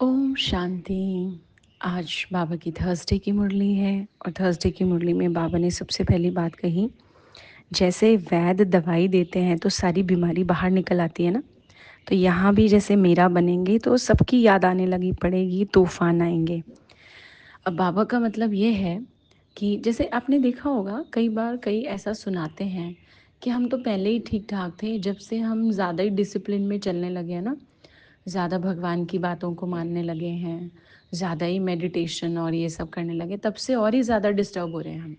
ओम शांति। आज बाबा की थर्सडे की मुरली है और थर्सडे की मुरली में बाबा ने सबसे पहली बात कही, जैसे वैद्य दवाई देते हैं तो सारी बीमारी बाहर निकल आती है ना, तो यहाँ भी जैसे मेरा बनेंगे तो सबकी याद आने लगी पड़ेगी, तूफान आएंगे। अब बाबा का मतलब ये है कि जैसे आपने देखा होगा कई बार कई ऐसा सुनाते हैं कि हम तो पहले ही ठीक ठाक थे, जब से हम ज़्यादा ही डिसिप्लिन में चलने लगे हैं ना, ज़्यादा भगवान की बातों को मानने लगे हैं, ज़्यादा ही मेडिटेशन और ये सब करने लगे, तब से और ही ज़्यादा डिस्टर्ब हो रहे हैं हम।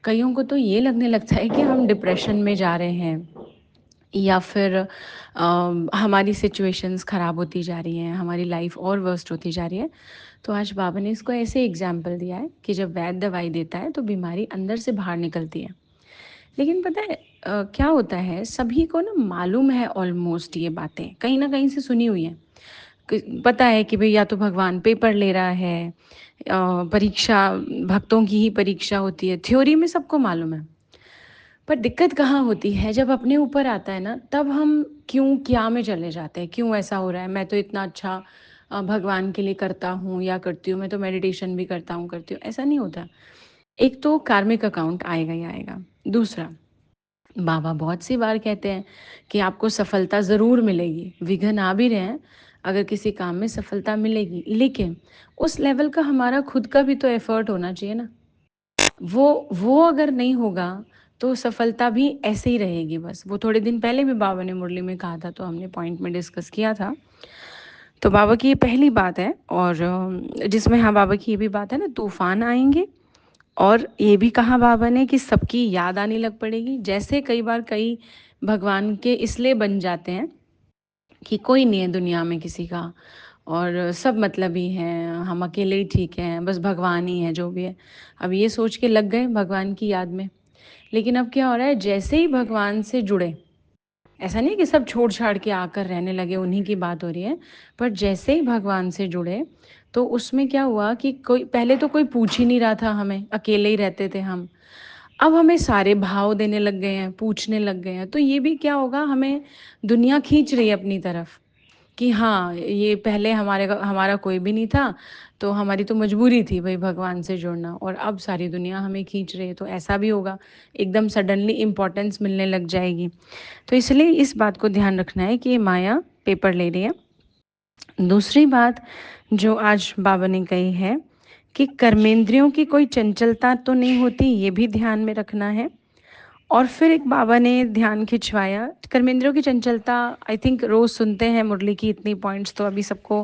कईयों को तो ये लगने लगता है कि हम डिप्रेशन में जा रहे हैं या फिर हमारी सिचुएशंस ख़राब होती जा रही हैं, हमारी लाइफ और वर्स्ट होती जा रही है। तो आज बाबा ने इसको ऐसे एग्जाम्पल दिया है कि जब वैद्य दवाई देता है तो बीमारी अंदर से बाहर निकलती है। लेकिन पता है क्या होता है, सभी को ना मालूम है ऑलमोस्ट, ये बातें कहीं ना कहीं से सुनी हुई हैं। पता है कि भाई या तो भगवान पेपर ले रहा है, परीक्षा, भक्तों की ही परीक्षा होती है, थ्योरी में सबको मालूम है। पर दिक्कत कहाँ होती है, जब अपने ऊपर आता है ना, तब हम क्यों क्या में चले जाते हैं, क्यों ऐसा हो रहा है, मैं तो इतना अच्छा भगवान के लिए करता हूँ या करती हूँ, मैं तो मेडिटेशन भी करता हूँ करती हूँ, ऐसा नहीं होता। एक तो कार्मिक अकाउंट आएगा ही आएगा। दूसरा, बाबा बहुत सी बार कहते हैं कि आपको सफलता ज़रूर मिलेगी, विघ्न आ भी रहे हैं, अगर किसी काम में सफलता मिलेगी, लेकिन उस लेवल का हमारा खुद का भी तो एफर्ट होना चाहिए ना। वो अगर नहीं होगा तो सफलता भी ऐसे ही रहेगी बस। वो थोड़े दिन पहले भी बाबा ने मुरली में कहा था, तो हमने पॉइंट में डिस्कस किया था। तो बाबा की ये पहली बात है, और जिसमें हाँ बाबा की ये भी बात है ना, तूफान आएंगे। और ये भी कहा बाबा ने कि सबकी याद आने लग पड़ेगी। जैसे कई बार कई भगवान के इसलिए बन जाते हैं कि कोई नहीं है दुनिया में किसी का, और सब मतलबी हैं, हम अकेले ही ठीक हैं, बस भगवान ही है जो भी है। अब ये सोच के लग गए भगवान की याद में। लेकिन अब क्या हो रहा है, जैसे ही भगवान से जुड़े, ऐसा नहीं कि सब छोड़ छाड़ के आकर रहने लगे, उन्हीं की बात हो रही है, पर जैसे ही भगवान से जुड़े तो उसमें क्या हुआ कि कोई पहले तो कोई पूछ ही नहीं रहा था हमें, अकेले ही रहते थे हम। अब हमें सारे भाव देने लग गए हैं, पूछने लग गए हैं, तो ये भी क्या होगा, हमें दुनिया खींच रही है अपनी तरफ कि हाँ, ये पहले हमारा कोई भी नहीं था, तो हमारी तो मजबूरी थी भाई भगवान से जुड़ना, और अब सारी दुनिया हमें खींच रही है, तो ऐसा भी होगा, एकदम सडनली इम्पोर्टेंस मिलने लग जाएगी। तो इसलिए इस बात को ध्यान रखना है कि ये माया पेपर ले रही है। दूसरी बात जो आज बाबा ने कही है कि कर्मेंद्रियों की कोई चंचलता तो नहीं होती, ये भी ध्यान में रखना है। और फिर एक बाबा ने ध्यान खिंचवाया, कर्मेंद्रियों की चंचलता, आई थिंक रोज़ सुनते हैं मुरली की इतनी पॉइंट्स, तो अभी सबको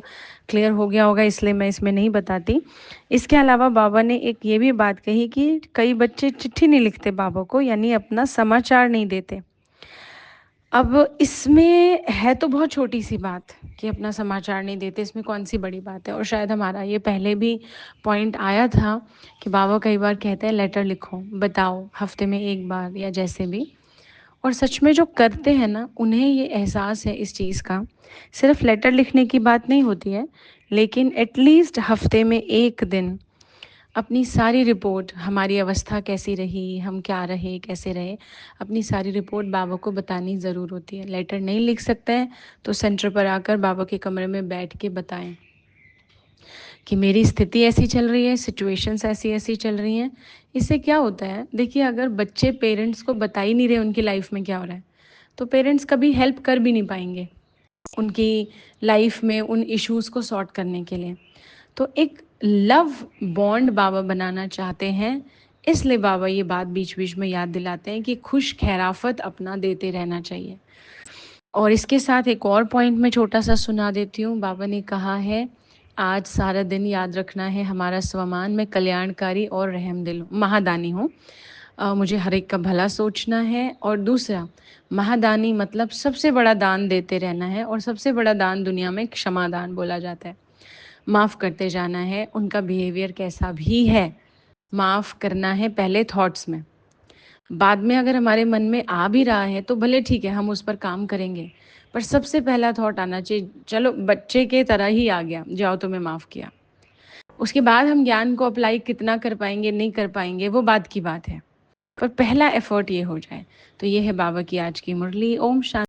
क्लियर हो गया होगा, इसलिए मैं इसमें नहीं बताती। इसके अलावा बाबा ने एक ये भी बात कही कि कई बच्चे चिट्ठी नहीं लिखते बाबा को, यानी अपना समाचार नहीं देते। अब इसमें है तो बहुत छोटी सी बात कि अपना समाचार नहीं देते, इसमें कौन सी बड़ी बात है। और शायद हमारा ये पहले भी पॉइंट आया था कि बाबा कई बार कहते हैं लेटर लिखो, बताओ, हफ्ते में एक बार या जैसे भी। और सच में जो करते हैं ना, उन्हें ये एहसास है इस चीज़ का। सिर्फ लेटर लिखने की बात नहीं होती है, लेकिन एटलीस्ट हफ्ते में एक दिन अपनी सारी रिपोर्ट, हमारी अवस्था कैसी रही, हम क्या रहे, कैसे रहे, अपनी सारी रिपोर्ट बाबा को बतानी ज़रूर होती है। लेटर नहीं लिख सकते हैं तो सेंटर पर आकर बाबा के कमरे में बैठ के बताएं कि मेरी स्थिति ऐसी चल रही है, सिचुएशंस ऐसी ऐसी चल रही हैं। इससे क्या होता है, देखिए, अगर बच्चे पेरेंट्स को बता ही नहीं रहे उनकी लाइफ में क्या हो रहा है, तो पेरेंट्स कभी हेल्प कर भी नहीं पाएंगे उनकी लाइफ में उन इश्यूज़ को सॉर्ट करने के लिए। तो एक लव बॉन्ड बाबा बनाना चाहते हैं, इसलिए बाबा ये बात बीच बीच में याद दिलाते हैं कि खुश खैराफत अपना देते रहना चाहिए। और इसके साथ एक और पॉइंट मैं छोटा सा सुना देती हूँ। बाबा ने कहा है, आज सारा दिन याद रखना है हमारा स्वमान, मैं कल्याणकारी और रहमदिल महादानी हूँ। मुझे हर एक का भला सोचना है। और दूसरा, महादानी मतलब सबसे बड़ा दान देते रहना है, और सबसे बड़ा दान दुनिया में क्षमा दान बोला जाता है। माफ़ करते जाना है, उनका बिहेवियर कैसा भी है, माफ़ करना है पहले थॉट्स में। बाद में अगर हमारे मन में आ भी रहा है तो भले ठीक है, हम उस पर काम करेंगे, पर सबसे पहला थॉट आना चाहिए, चलो बच्चे के तरह ही आ गया, जाओ तुम्हें माफ़ किया। उसके बाद हम ज्ञान को अप्लाई कितना कर पाएंगे नहीं कर पाएंगे वो बात की बात है, पर पहला एफर्ट ये हो जाए। तो ये है बाबा की आज की मुरली। ओम शांति।